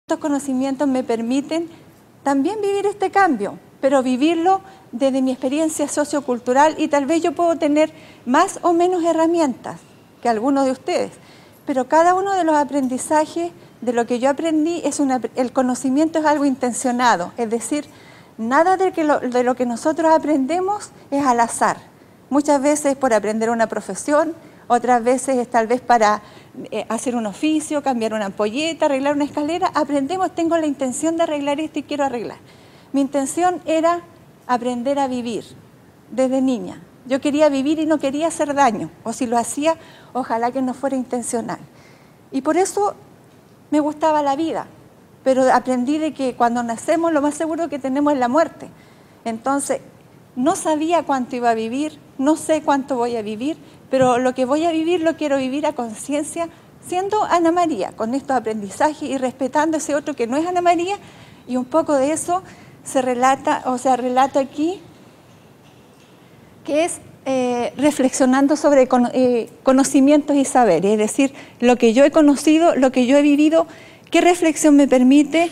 Estos conocimientos me permiten también vivir este cambio, pero vivirlo desde mi experiencia sociocultural, y tal vez yo puedo tener más o menos herramientas que algunos de ustedes, pero cada uno de los aprendizajes, de lo que yo aprendí, el conocimiento es algo intencionado, es decir, nada de lo que nosotros aprendemos es al azar. Muchas veces por aprender una profesión, otras veces es tal vez para hacer un oficio, cambiar una ampolleta, arreglar una escalera. Aprendemos, tengo la intención de arreglar esto y quiero arreglar. Mi intención era aprender a vivir desde niña. Yo quería vivir y no quería hacer daño, o si lo hacía, ojalá que no fuera intencional. Y por eso me gustaba la vida, pero aprendí de que cuando nacemos lo más seguro que tenemos es la muerte. Entonces, no sabía cuánto iba a vivir, no sé cuánto voy a vivir, pero lo que voy a vivir lo quiero vivir a conciencia, siendo Ana María, con estos aprendizajes y respetando ese otro que no es Ana María, y un poco de eso se relata, relato aquí, que es reflexionando sobre conocimientos y saberes, es decir, lo que yo he conocido, lo que yo he vivido, qué reflexión me permite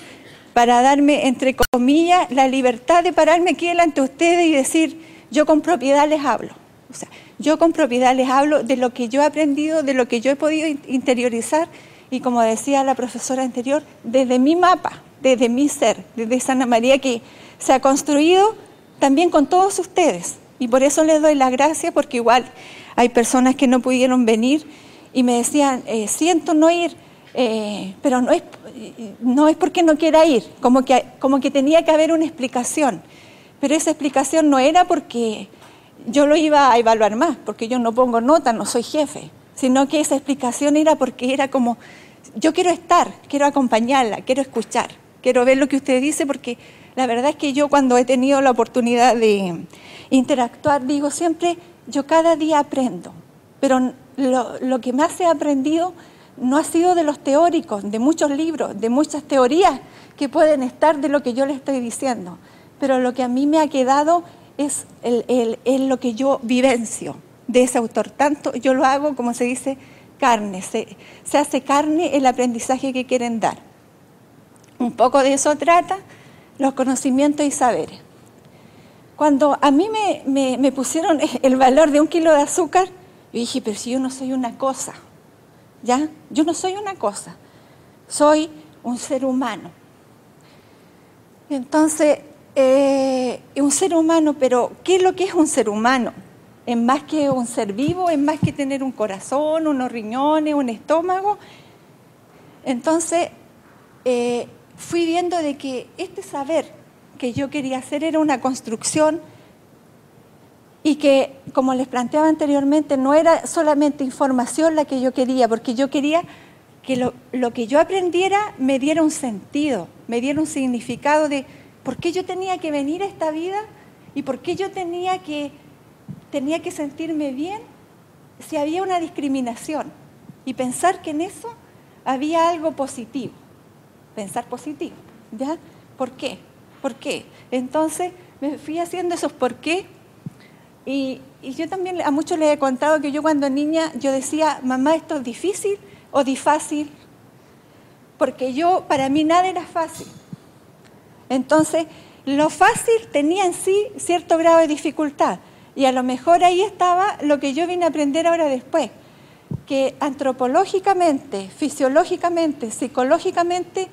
para darme, entre comillas, la libertad de pararme aquí delante de ustedes y decir, yo con propiedad les hablo. O sea, yo con propiedad les hablo de lo que yo he aprendido, de lo que yo he podido interiorizar, y como decía la profesora anterior, desde mi mapa, desde mi ser, desde esa Ana María que se ha construido también con todos ustedes. Y por eso les doy las gracias, porque igual hay personas que no pudieron venir y me decían, siento no ir, pero no es porque no quiera ir, como que tenía que haber una explicación. Pero esa explicación no era porque yo lo iba a evaluar más, porque yo no pongo nota, no soy jefe, sino que esa explicación era porque era como, yo quiero estar, quiero acompañarla, quiero escuchar, quiero ver lo que usted dice, porque la verdad es que yo cuando he tenido la oportunidad de interactuar, digo siempre, yo cada día aprendo, pero lo que más he aprendido no ha sido de los teóricos, de muchos libros, de muchas teorías que pueden estar de lo que yo le estoy diciendo, pero lo que a mí me ha quedado es lo que yo vivencio de ese autor. Tanto yo lo hago, como se dice, carne, se hace carne el aprendizaje que quieren dar. Un poco de eso trata los conocimientos y saberes. Cuando a mí me pusieron el valor de 1 kilo de azúcar, yo dije, pero si yo no soy una cosa, ¿ya? Yo no soy una cosa, soy un ser humano. Entonces, un ser humano, pero ¿qué es lo que es un ser humano? Es más que un ser vivo, es más que tener un corazón, unos riñones, un estómago. Entonces, fui viendo de que este saber que yo quería hacer era una construcción y que, como les planteaba anteriormente, no era solamente información la que yo quería, porque yo quería que lo que yo aprendiera me diera un sentido, me diera un significado de por qué yo tenía que venir a esta vida y por qué yo tenía que sentirme bien si había una discriminación, y pensar que en eso había algo positivo, pensar positivo, ¿ya? ¿Por qué? ¿Por qué? Entonces me fui haciendo esos por qué, y yo también a muchos les he contado que yo cuando niña yo decía, mamá, ¿esto es difícil o difácil? Porque para mí nada era fácil. Entonces, lo fácil tenía en sí cierto grado de dificultad, y a lo mejor ahí estaba lo que yo vine a aprender ahora después, que antropológicamente, fisiológicamente, psicológicamente,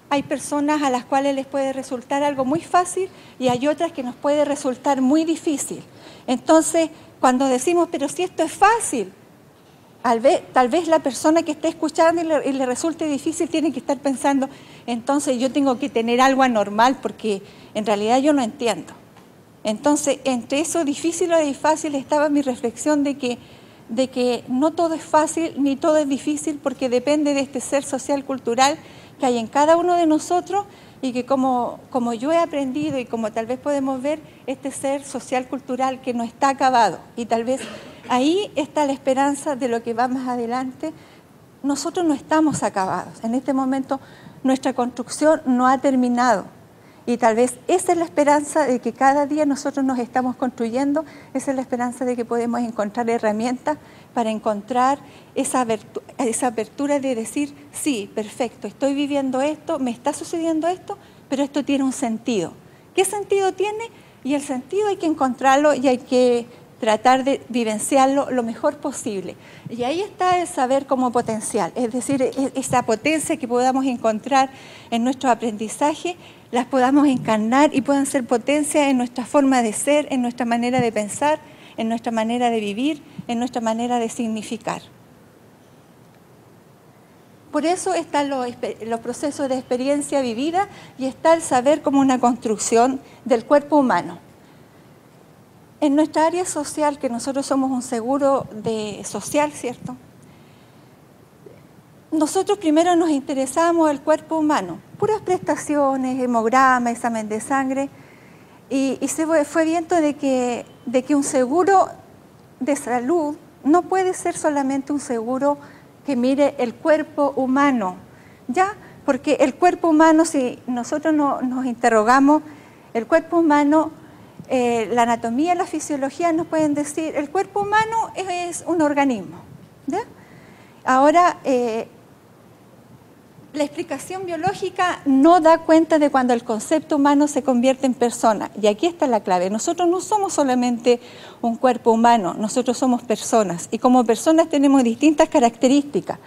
hay personas a las cuales les puede resultar algo muy fácil y hay otras que nos puede resultar muy difícil. Entonces, cuando decimos, pero si esto es fácil, tal vez la persona que está escuchando y le resulte difícil tiene que estar pensando, entonces yo tengo que tener algo anormal porque en realidad yo no entiendo. Entonces, entre eso difícil o fácil estaba mi reflexión de que no todo es fácil ni todo es difícil, porque depende de este ser social cultural que hay en cada uno de nosotros, y que como yo he aprendido y como tal vez podemos ver, este ser social cultural que no está acabado, y tal vez ahí está la esperanza de lo que va más adelante. Nosotros no estamos acabados, en este momento nuestra construcción no ha terminado, Y tal vez esa es la esperanza de que cada día nosotros nos estamos construyendo, esa es la esperanza de que podemos encontrar herramientas para encontrar esa apertura de decir, sí, perfecto, estoy viviendo esto, me está sucediendo esto, pero esto tiene un sentido. ¿Qué sentido tiene? Y el sentido hay que encontrarlo y hay que tratar de vivenciarlo lo mejor posible. Y ahí está el saber como potencial, es decir, esa potencia que podamos encontrar en nuestro aprendizaje, las podamos encarnar y puedan ser potencia en nuestra forma de ser, en nuestra manera de pensar, en nuestra manera de vivir, en nuestra manera de significar. Por eso están los procesos de experiencia vivida y está el saber como una construcción del cuerpo humano. En nuestra área social, que nosotros somos un seguro social, ¿cierto? Nosotros primero nos interesamos el cuerpo humano, puras prestaciones, hemograma, examen de sangre, y se fue viendo de que un seguro de salud no puede ser solamente un seguro que mire el cuerpo humano, ¿ya? Porque el cuerpo humano, si nosotros nos interrogamos, el cuerpo humano, la anatomía, la fisiología nos pueden decir, el cuerpo humano es un organismo, ¿ya? Ahora, la explicación biológica no da cuenta de cuando el concepto humano se convierte en persona. Y aquí está la clave. Nosotros no somos solamente un cuerpo humano, nosotros somos personas. Y como personas tenemos distintas características.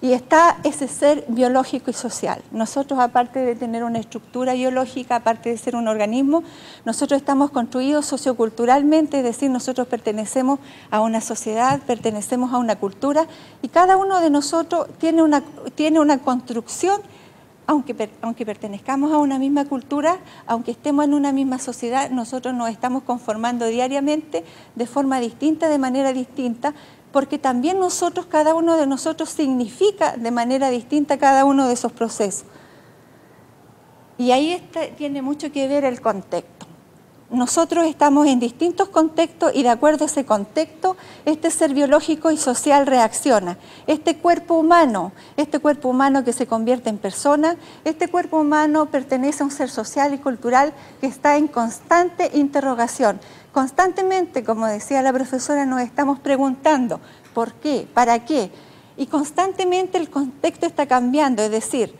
Y está ese ser biológico y social. Nosotros, aparte de tener una estructura biológica, aparte de ser un organismo, nosotros estamos construidos socioculturalmente, es decir, nosotros pertenecemos a una sociedad, pertenecemos a una cultura, y cada uno de nosotros tiene una construcción, aunque pertenezcamos a una misma cultura, aunque estemos en una misma sociedad, nosotros nos estamos conformando diariamente de forma distinta, de manera distinta, porque también nosotros, cada uno de nosotros significa de manera distinta cada uno de esos procesos. Y ahí tiene mucho que ver el contexto. Nosotros estamos en distintos contextos y de acuerdo a ese contexto, este ser biológico y social reacciona. Este cuerpo humano que se convierte en persona, este cuerpo humano pertenece a un ser social y cultural que está en constante interrogación. Constantemente, como decía la profesora, nos estamos preguntando ¿por qué? ¿Para qué? Y constantemente el contexto está cambiando, es decir,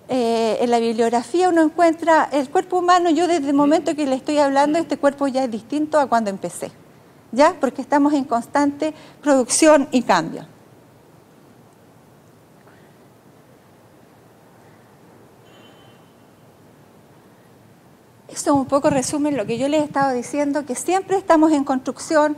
en la bibliografía uno encuentra el cuerpo humano, yo desde el momento que le estoy hablando, este cuerpo ya es distinto a cuando empecé, ¿ya? Porque estamos en constante producción y cambio. Eso un poco resume lo que yo les he estado diciendo, que siempre estamos en construcción,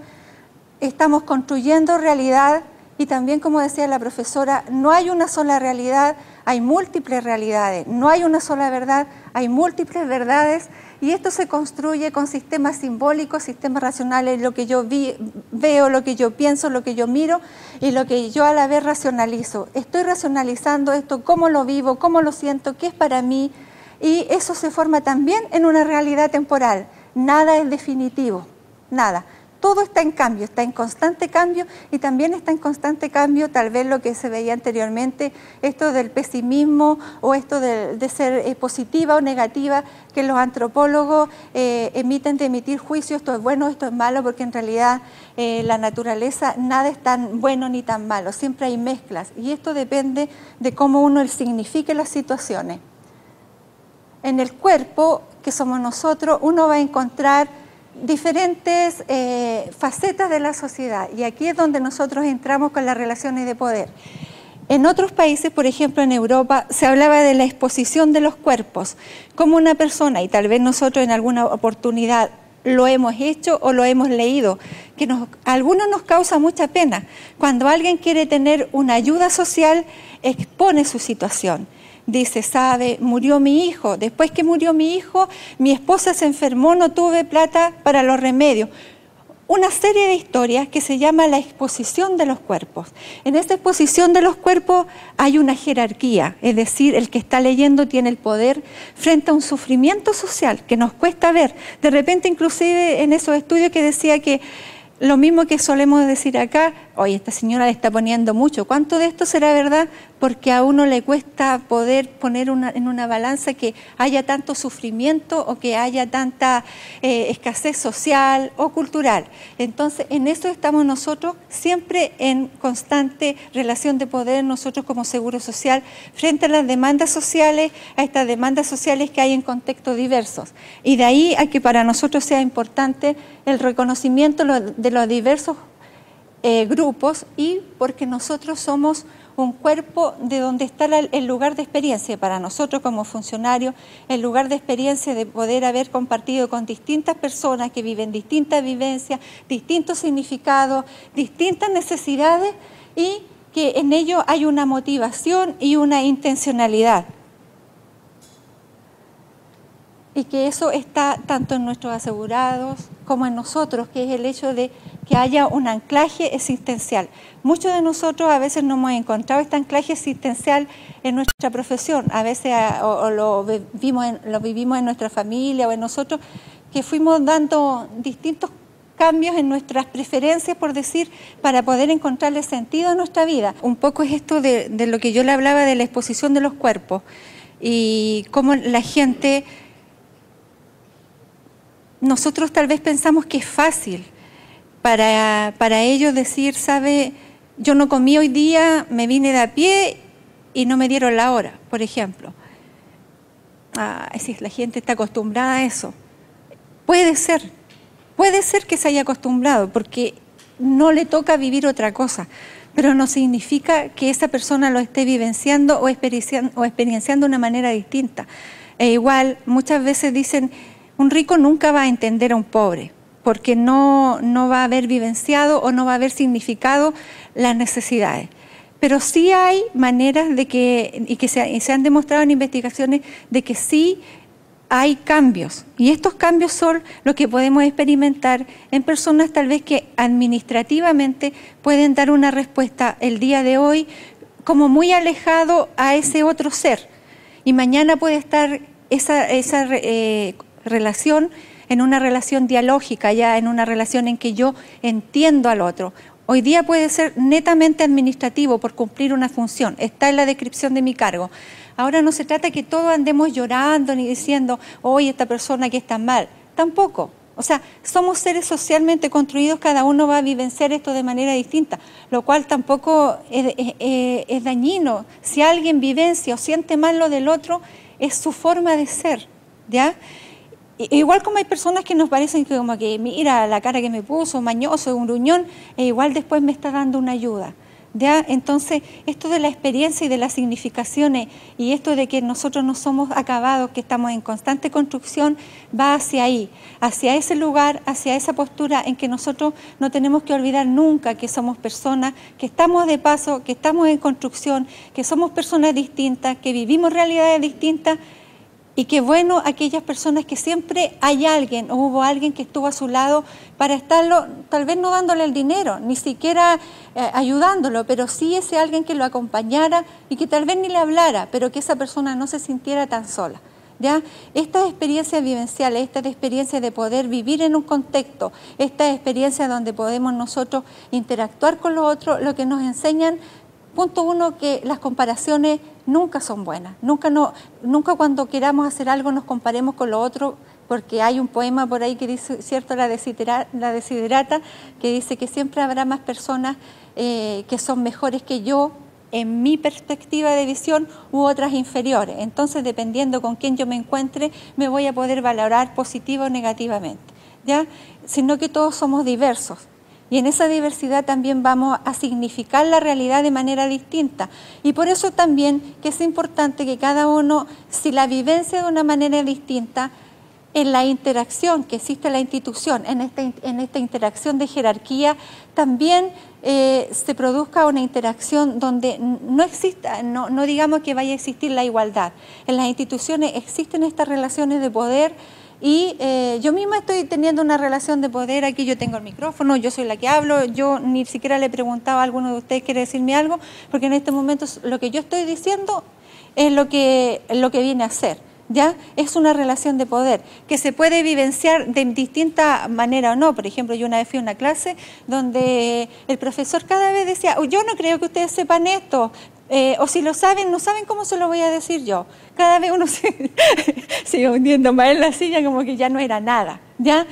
estamos construyendo realidad y también, como decía la profesora, no hay una sola realidad, hay múltiples realidades, no hay una sola verdad, hay múltiples verdades y esto se construye con sistemas simbólicos, sistemas racionales, lo que yo veo, lo que yo pienso, lo que yo miro y lo que yo a la vez racionalizo. Estoy racionalizando esto, cómo lo vivo, cómo lo siento, qué es para mí. Y eso se forma también en una realidad temporal. Nada es definitivo, nada. Todo está en cambio, está en constante cambio y también está en constante cambio tal vez lo que se veía anteriormente, esto del pesimismo o esto de ser positiva o negativa, que los antropólogos emiten de emitir juicios, esto es bueno, esto es malo, porque en realidad la naturaleza nada es tan bueno ni tan malo, siempre hay mezclas y esto depende de cómo uno signifique las situaciones. En el cuerpo, que somos nosotros, uno va a encontrar diferentes facetas de la sociedad y aquí es donde nosotros entramos con las relaciones de poder. En otros países, por ejemplo en Europa, se hablaba de la exposición de los cuerpos, como una persona, y tal vez nosotros en alguna oportunidad lo hemos hecho o lo hemos leído, que a algunos nos causa mucha pena. Cuando alguien quiere tener una ayuda social, expone su situación. Dice, sabe, murió mi hijo, después que murió mi hijo, mi esposa se enfermó, no tuve plata para los remedios. Una serie de historias que se llama la exposición de los cuerpos. En esta exposición de los cuerpos hay una jerarquía, es decir, el que está leyendo tiene el poder frente a un sufrimiento social que nos cuesta ver. De repente, inclusive en esos estudios que decía que lo mismo que solemos decir acá, oye, esta señora le está poniendo mucho. ¿Cuánto de esto será verdad? Porque a uno le cuesta poder poner en una balanza que haya tanto sufrimiento o que haya tanta escasez social o cultural. Entonces, en eso estamos nosotros siempre en constante relación de poder, nosotros como Seguro Social, frente a las demandas sociales, a estas demandas sociales que hay en contextos diversos. Y de ahí a que para nosotros sea importante el reconocimiento de los diversos grupos, y porque nosotros somos un cuerpo de donde está el lugar de experiencia para nosotros como funcionarios, el lugar de experiencia de poder haber compartido con distintas personas que viven distintas vivencias, distintos significados, distintas necesidades, y que en ello hay una motivación y una intencionalidad. Y que eso está tanto en nuestros asegurados como en nosotros, que es el hecho de que haya un anclaje existencial. Muchos de nosotros a veces no hemos encontrado este anclaje existencial en nuestra profesión, a veces lo vivimos en nuestra familia o en nosotros, que fuimos dando distintos cambios en nuestras preferencias, por decir, para poder encontrarle sentido a nuestra vida. Un poco es esto de lo que yo le hablaba de la exposición de los cuerpos y cómo la gente... Nosotros tal vez pensamos que es fácil para ellos decir, sabe, yo no comí hoy día, me vine de a pie y no me dieron la hora, por ejemplo. Si la gente está acostumbrada a eso. Puede ser que se haya acostumbrado porque no le toca vivir otra cosa, pero no significa que esa persona lo esté vivenciando o experienciando de una manera distinta. E igual, muchas veces dicen, un rico nunca va a entender a un pobre, porque no va a haber vivenciado o no va a haber significado las necesidades. Pero sí hay maneras de que, se han demostrado en investigaciones, de que sí hay cambios. Y estos cambios son los que podemos experimentar en personas tal vez que administrativamente pueden dar una respuesta el día de hoy como muy alejado a ese otro ser. Y mañana puede estar esa relación en una relación dialógica, ya en una relación en que yo entiendo al otro. Hoy día puede ser netamente administrativo por cumplir una función, está en la descripción de mi cargo. Ahora no se trata que todos andemos llorando ni diciendo, oye, esta persona aquí está mal, tampoco. O sea, somos seres socialmente construidos, cada uno va a vivenciar esto de manera distinta, lo cual tampoco es dañino. Si alguien vivencia o siente mal lo del otro, es su forma de ser, ¿ya? Igual como hay personas que nos parecen que como que mira la cara que me puso, mañoso, un gruñón, igual después me está dando una ayuda, ¿ya? Entonces, esto de la experiencia y de las significaciones y esto de que nosotros no somos acabados, que estamos en constante construcción, va hacia ahí, hacia ese lugar, hacia esa postura en que nosotros no tenemos que olvidar nunca que somos personas, que estamos de paso, que estamos en construcción, que somos personas distintas, que vivimos realidades distintas. Y qué bueno aquellas personas que siempre hay alguien o hubo alguien que estuvo a su lado para estarlo, tal vez no dándole el dinero, ni siquiera ayudándolo, pero sí ese alguien que lo acompañara y que tal vez ni le hablara, pero que esa persona no se sintiera tan sola. ¿Ya? Estas experiencias vivenciales, estas experiencias de poder vivir en un contexto, estas experiencias donde podemos nosotros interactuar con los otros, lo que nos enseñan, punto uno, que las comparaciones nunca son buenas. Nunca cuando queramos hacer algo nos comparemos con lo otro, porque hay un poema por ahí que dice, ¿cierto? La Desiderata, que dice que siempre habrá más personas que son mejores que yo en mi perspectiva de visión u otras inferiores. Entonces, dependiendo con quién yo me encuentre, me voy a poder valorar positivo o negativamente, ¿ya? Sino que todos somos diversos. Y en esa diversidad también vamos a significar la realidad de manera distinta. Y por eso también que es importante que cada uno, si la vivencia de una manera distinta, en la interacción que existe en la institución, en esta interacción de jerarquía, también se produzca una interacción donde no exista, no digamos que vaya a existir la igualdad. En las instituciones existen estas relaciones de poder. Y yo misma estoy teniendo una relación de poder, aquí yo tengo el micrófono, yo soy la que hablo, yo ni siquiera le preguntaba a alguno de ustedes quiere decirme algo, porque en este momento lo que yo estoy diciendo es lo que viene a ser. ¿Ya? Es una relación de poder que se puede vivenciar de distinta manera o no. Por ejemplo, yo una vez fui a una clase donde el profesor cada vez decía, oh, yo no creo que ustedes sepan esto, o si lo saben, no saben cómo se lo voy a decir yo. Cada vez uno se sigue hundiendo más en la silla como que ya no era nada. ¿Ya?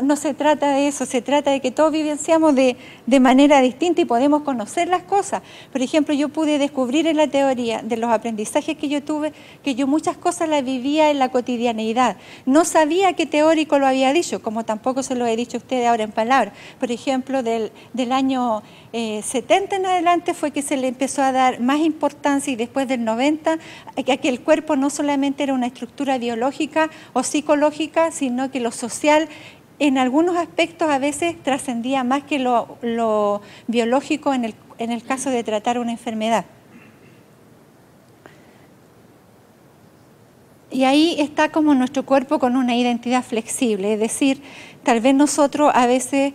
No se trata de eso, se trata de que todos vivenciamos de manera distinta y podemos conocer las cosas. Por ejemplo, yo pude descubrir en la teoría de los aprendizajes que yo tuve, que yo muchas cosas las vivía en la cotidianeidad. No sabía qué teórico lo había dicho, como tampoco se lo he dicho a ustedes ahora en palabras. Por ejemplo, del año 70 en adelante fue que se le empezó a dar más importancia, y después del 90, a que el cuerpo no solamente era una estructura biológica o psicológica, sino que lo social en algunos aspectos a veces trascendía más que lo biológico en el caso de tratar una enfermedad. Y ahí está como nuestro cuerpo con una identidad flexible, es decir, tal vez nosotros a veces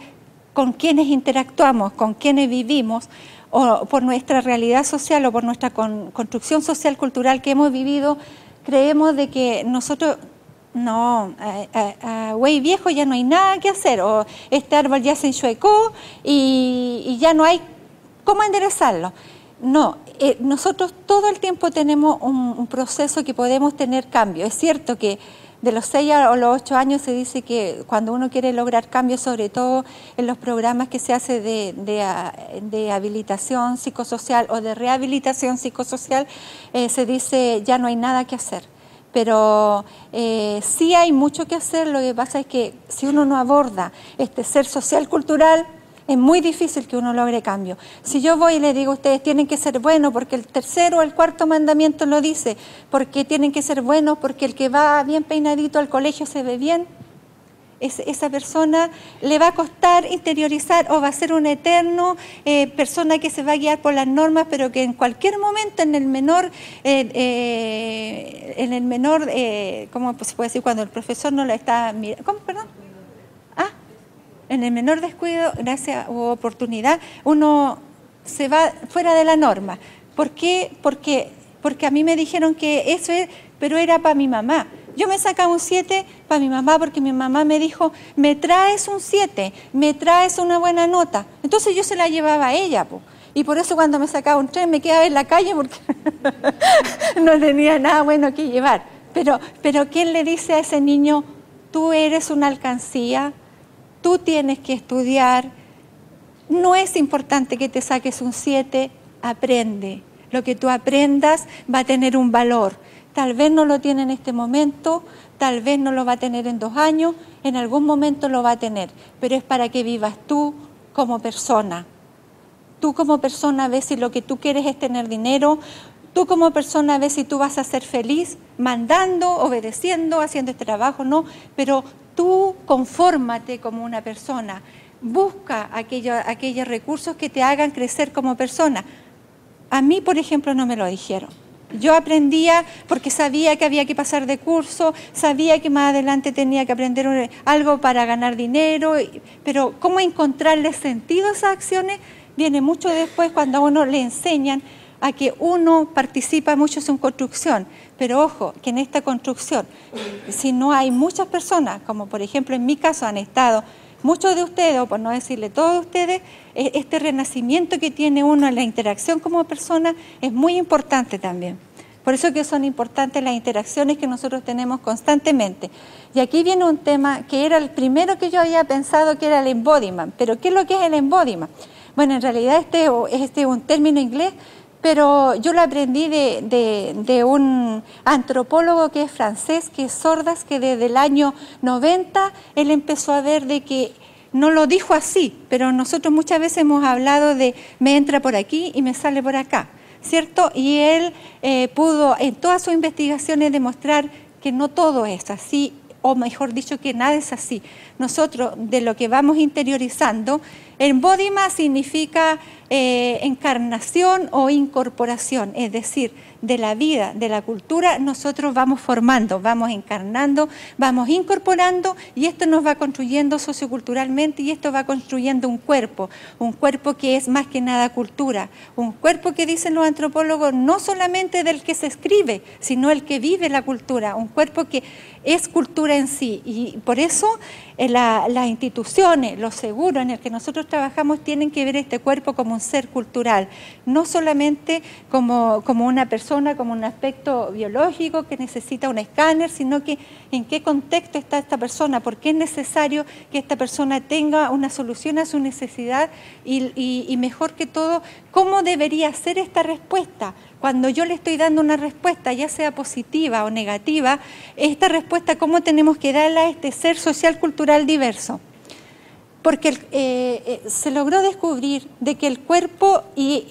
con quienes interactuamos, con quienes vivimos, o por nuestra realidad social o por nuestra construcción social cultural que hemos vivido, creemos de que nosotros, no, güey viejo ya no hay nada que hacer, o este árbol ya se enchuecó y ya no hay cómo enderezarlo. No, nosotros todo el tiempo tenemos un proceso que podemos tener cambio. Es cierto que de los 6 a los 8 años se dice que cuando uno quiere lograr cambios, sobre todo en los programas que se hace de habilitación psicosocial o de rehabilitación psicosocial, se dice ya no hay nada que hacer. Pero sí hay mucho que hacer. Lo que pasa es que si uno no aborda este ser social cultural, es muy difícil que uno logre cambio. Si yo voy y les digo, ustedes tienen que ser buenos porque el tercero o el cuarto mandamiento lo dice, porque tienen que ser buenos porque el que va bien peinadito al colegio se ve bien, esa persona le va a costar interiorizar, o va a ser un eterno persona que se va a guiar por las normas, pero que en cualquier momento, en el menor, ¿cómo se puede decir? Cuando el profesor no lo está mirando, ¿cómo? Perdón. En el menor descuido, gracias u oportunidad, uno se va fuera de la norma. ¿Por qué? Porque a mí me dijeron que eso es, pero era para mi mamá. Yo me sacaba un 7 para mi mamá porque mi mamá me dijo, me traes un 7, me traes una buena nota. Entonces yo se la llevaba a ella, po. Y por eso cuando me sacaba un 3 me quedaba en la calle porque no tenía nada bueno que llevar. Pero ¿quién le dice a ese niño, tú eres una alcancía? Tú tienes que estudiar, no es importante que te saques un 7, aprende. Lo que tú aprendas va a tener un valor. Tal vez no lo tiene en este momento, tal vez no lo va a tener en 2 años, en algún momento lo va a tener, pero es para que vivas tú como persona. Tú como persona ves si lo que tú quieres es tener dinero, tú como persona ves si tú vas a ser feliz mandando, obedeciendo, haciendo este trabajo, no, pero tú confórmate como una persona, busca aquellos recursos que te hagan crecer como persona. A mí, por ejemplo, no me lo dijeron. Yo aprendía porque sabía que había que pasar de curso, sabía que más adelante tenía que aprender algo para ganar dinero, pero cómo encontrarle sentido a esas acciones viene mucho después, cuando a uno le enseñan a que uno participa mucho en su construcción. Pero ojo, que en esta construcción, si no hay muchas personas, como por ejemplo en mi caso han estado muchos de ustedes, o por no decirle todos ustedes, este renacimiento que tiene uno en la interacción como persona es muy importante también. Por eso que son importantes las interacciones que nosotros tenemos constantemente. Y aquí viene un tema que era el primero que yo había pensado, que era el embodiment. ¿Pero qué es lo que es el embodiment? Bueno, en realidad este es un término inglés, pero yo lo aprendí de un antropólogo que es francés, que es Sordas, que desde el año 90 él empezó a ver de que, no lo dijo así, pero nosotros muchas veces hemos hablado de me entra por aquí y me sale por acá, ¿cierto? Y él pudo en todas sus investigaciones demostrar que no todo es así, o mejor dicho, que nada es así. Nosotros, de lo que vamos interiorizando, embodiment significa encarnación o incorporación, es decir, de la vida, de la cultura, nosotros vamos formando, vamos encarnando, vamos incorporando y esto nos va construyendo socioculturalmente y esto va construyendo un cuerpo que es más que nada cultura, un cuerpo que dicen los antropólogos no solamente del que se escribe, sino el que vive la cultura, un cuerpo que es cultura en sí y por eso las instituciones, los seguros en el que nosotros trabajamos tienen que ver este cuerpo como un ser cultural, no solamente como una persona, como un aspecto biológico que necesita un escáner, sino que en qué contexto está esta persona, por qué es necesario que esta persona tenga una solución a su necesidad y mejor que todo, cómo debería ser esta respuesta. Cuando yo le estoy dando una respuesta, ya sea positiva o negativa, esta respuesta, ¿cómo tenemos que darla a este ser social cultural diverso? Porque se logró descubrir de que el cuerpo y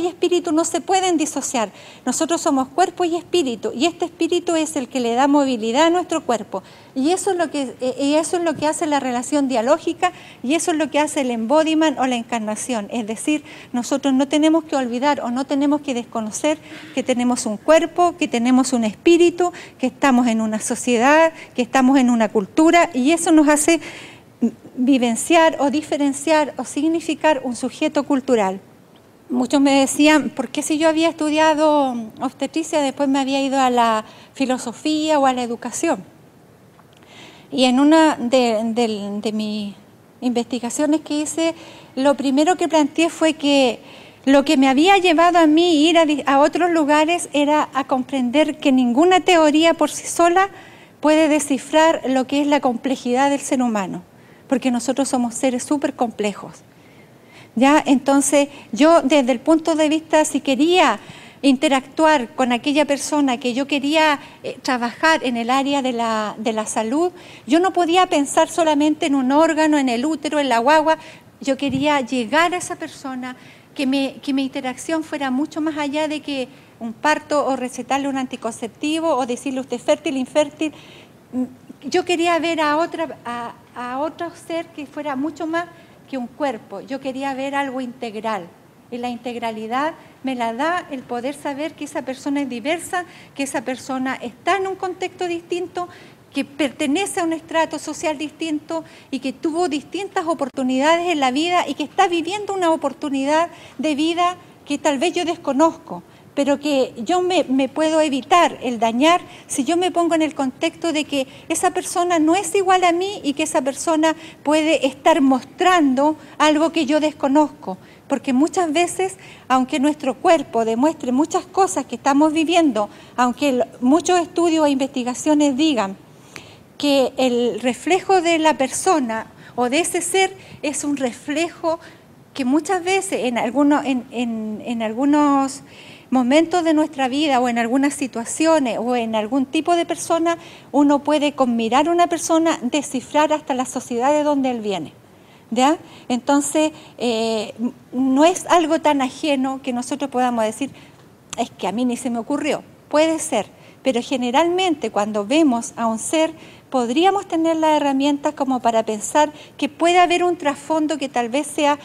espíritu no se pueden disociar. Nosotros somos cuerpo y espíritu, y este espíritu es el que le da movilidad a nuestro cuerpo. Y eso es lo que hace la relación dialógica, y eso es lo que hace el embodiment o la encarnación. Es decir, nosotros no tenemos que olvidar o no tenemos que desconocer que tenemos un cuerpo, que tenemos un espíritu, que estamos en una sociedad, que estamos en una cultura, y eso nos hace vivenciar o diferenciar o significar un sujeto cultural. Muchos me decían, ¿por qué si yo había estudiado obstetricia después me había ido a la filosofía o a la educación? Y en una de mis investigaciones que hice, lo primero que planteé fue que lo que me había llevado a mí ir a otros lugares era a comprender que ninguna teoría por sí sola puede descifrar lo que es la complejidad del ser humano, porque nosotros somos seres súper complejos. ¿Ya? Entonces, yo desde el punto de vista, si quería interactuar con aquella persona que yo quería trabajar en el área de la salud, yo no podía pensar solamente en un órgano, en el útero, en la guagua. Yo quería llegar a esa persona, que mi interacción fuera mucho más allá de que un parto o recetarle un anticonceptivo o decirle usted fértil, infértil. Yo quería ver a otro ser que fuera mucho más que un cuerpo. Yo quería ver algo integral y la integralidad me la da el poder saber que esa persona es diversa, que esa persona está en un contexto distinto, que pertenece a un estrato social distinto y que tuvo distintas oportunidades en la vida y que está viviendo una oportunidad de vida que tal vez yo desconozco, pero que yo me puedo evitar el dañar si yo me pongo en el contexto de que esa persona no es igual a mí y que esa persona puede estar mostrando algo que yo desconozco. Porque muchas veces, aunque nuestro cuerpo demuestre muchas cosas que estamos viviendo, aunque muchos estudios e investigaciones digan que el reflejo de la persona o de ese ser es un reflejo que muchas veces en algunos momentos de nuestra vida o en algunas situaciones o en algún tipo de persona, uno puede con mirar a una persona descifrar hasta la sociedad de donde él viene. ¿Ya? Entonces, no es algo tan ajeno que nosotros podamos decir, es que a mí ni se me ocurrió. Puede ser, pero generalmente cuando vemos a un ser, podríamos tener las herramientas como para pensar que puede haber un trasfondo que tal vez sea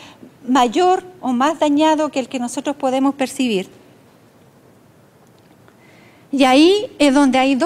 mayor o más dañado que el que nosotros podemos percibir. Y ahí es donde hay dos